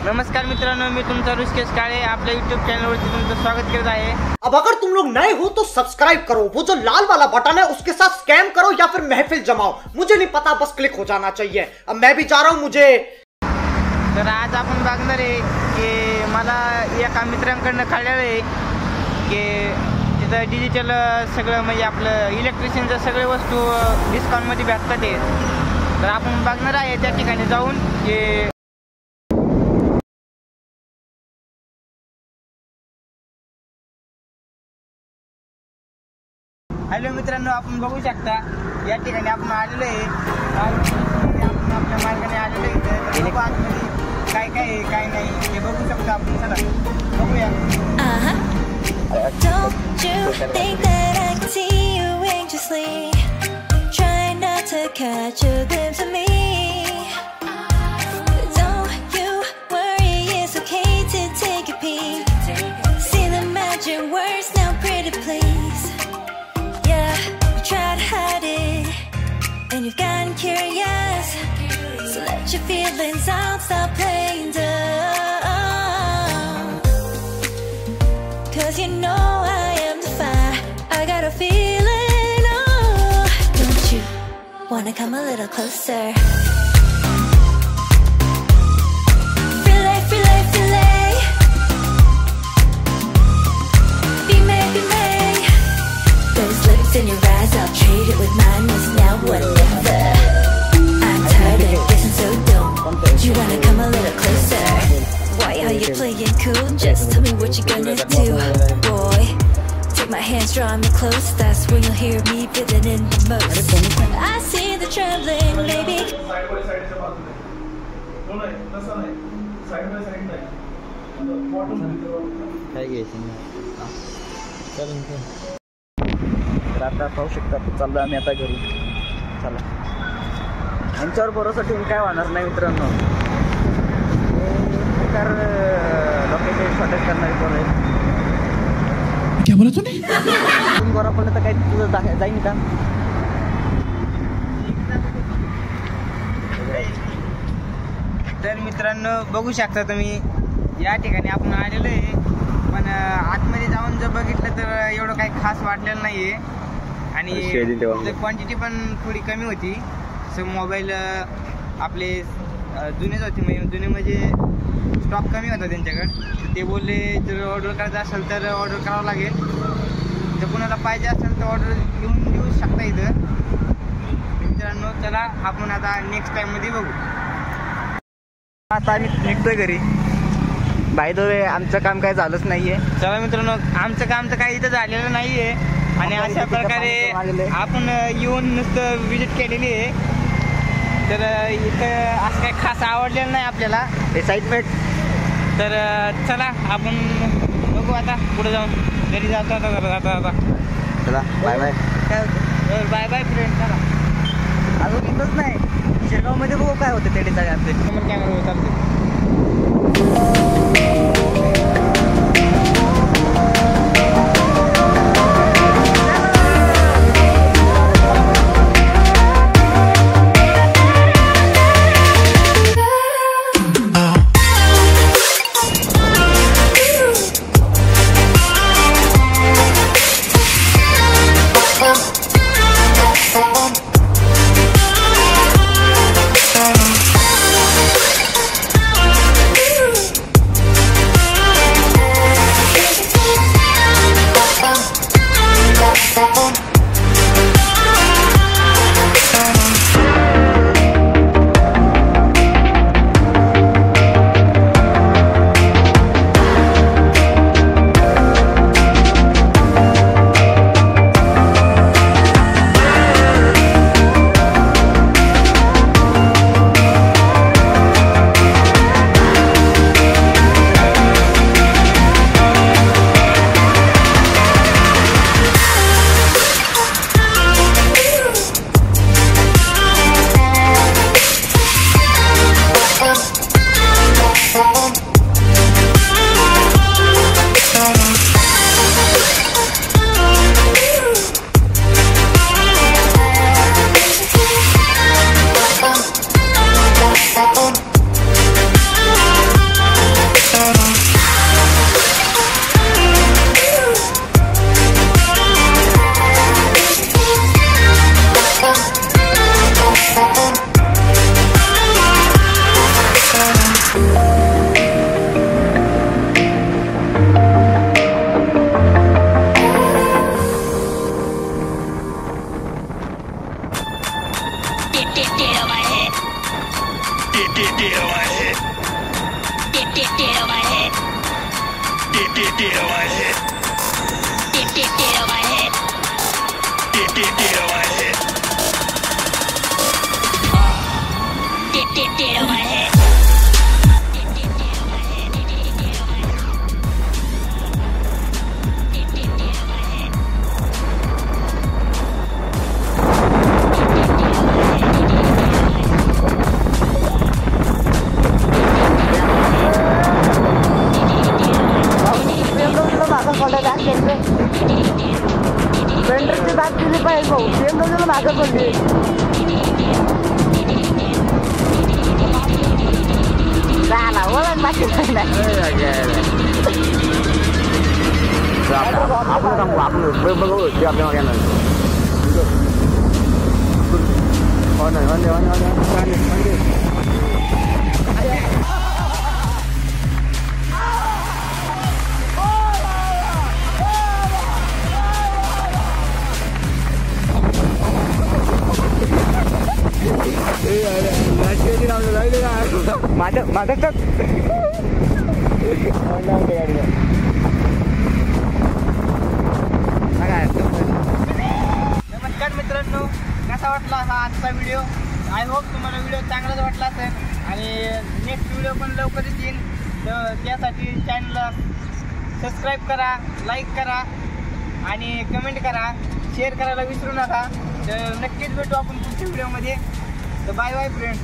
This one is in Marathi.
नमस्कार मित्रांनो, मी तुमचा ऋषिकेश काळे आपल्या YouTube चॅनलवरती तुमचं स्वागत करत आहे। अब अगर तुम लोग नए हो तो सब्सक्राइब करो, वो जो लाल वाला बटन है उसके साथ स्कैम करो या फिर महफिल जमाओ, मुझे नहीं पता, बस क्लिक हो जाना चाहिए। अब मैं भी जा रहा हूँ मुझे। तर आज आपण बघणार आहे की मला एका मित्रांकडून कळलं आहे की तिथं डिजिटल सगळं म्हणजे आपलं इलेक्ट्रिशियनचं सगळे वस्तू डिस्काउंटमध्ये भेटतात ते। तर आपण बघणार आहे त्या ठिकाणी जाऊन की हॅलो मित्रांनो, आपण बघू शकता या ठिकाणी आपण आलेलो आहे। आपण आपल्या मार्गाने आलेलो आहे इथे। बघू आतमध्ये काय काय आहे काय नाही हे बघू शकता आपण। चला बघूया। Don't you think that I can see you anxiously, trying not to catch a glimpse of me? Don't you worry, it's okay to take a peek. See the magic words now, pretty please. Yeah, you try to hide it, and you've gotten curious. So let your feelings out, stop playing dumb. 'Cause you know I am the fire, I got a feeling, oh. Don't you wanna come a little closer? In your eyes, I'll trade it with mine. It's now or never. I'm tired of guessing so dumb. You wanna come a little closer? Why are you playing cool? Just tell me what you're gonna do, boy. Take my hands, draw me close. That's when you'll hear me feeling in the most. I see the trembling, baby. आता पाहू शकता चाललो आम्ही आता घरी। चला, यांच्यावर भरोसा ठेवून काय होणार नाही मित्रांनो। बेकार लोकेशन शॉर्टेज करणारी कोण आहे? क्या बोला तूने? तुम्ही गोरा पडलं तर काही तुझं जाईन का? तर मित्रांनो बघू शकता तुम्ही या ठिकाणी आपण आलेलो आहे, पण आतमध्ये जाऊन जर बघितलं तर एवढं काही खास वाटलेलं नाहीये आणि क्वांटिटी पण थोडी कमी होती। सो मोबाईल आपले जुनेच होते, जुने म्हणजे स्टॉक कमी होता त्यांच्याकडे। ते बोलले जर ऑर्डर करायचं असेल तर ऑर्डर करावं लागेल, जर कोणाला पाहिजे असेल तर ऑर्डर घेऊन देऊ शकता इथं। मित्रांनो चला आपण आता नेक्स्ट टाईममध्ये बघू। आता आम्ही निघतोय घरी। बाय द वे आमचं काम काय झालंच नाहीये। चला मित्रांनो, आमचं काम तर काही इथं झालेलं नाहीये आणि अशा प्रकारे आपण येऊन नुसतं विजिट केलेली आहे। तर इथं असं काही खास आवडलेलं नाही आपल्याला एक्साइटमेंट। तर चला आपण बघू आता पुढे जाऊन घरी जातो आता। चला bye bye. Bye bye friend. चला अजून इथंच नाही, शेगावमध्ये बघू काय होतं ते डिसाईड आमचे कॅमेरा चालते। आपण थांबू आपण बघू ते आपल्या मागे येणार हो नाही माझं तर नमस्कार मित्रांनो, कसा वाटला हा आजचा व्हिडिओ? आय होप तुम्हाला व्हिडिओ चांगलाच वाटला असेल आणि नेक्स्ट व्हिडिओ पण लवकरच येईल. तर त्यासाठी चॅनलला सबस्क्राईब करा, लाईक करा आणि कमेंट करा, शेअर करायला विसरू नका. तर नक्कीच भेटू आपण पुढच्या व्हिडिओमध्ये. तर बाय बाय फ्रेंड्स.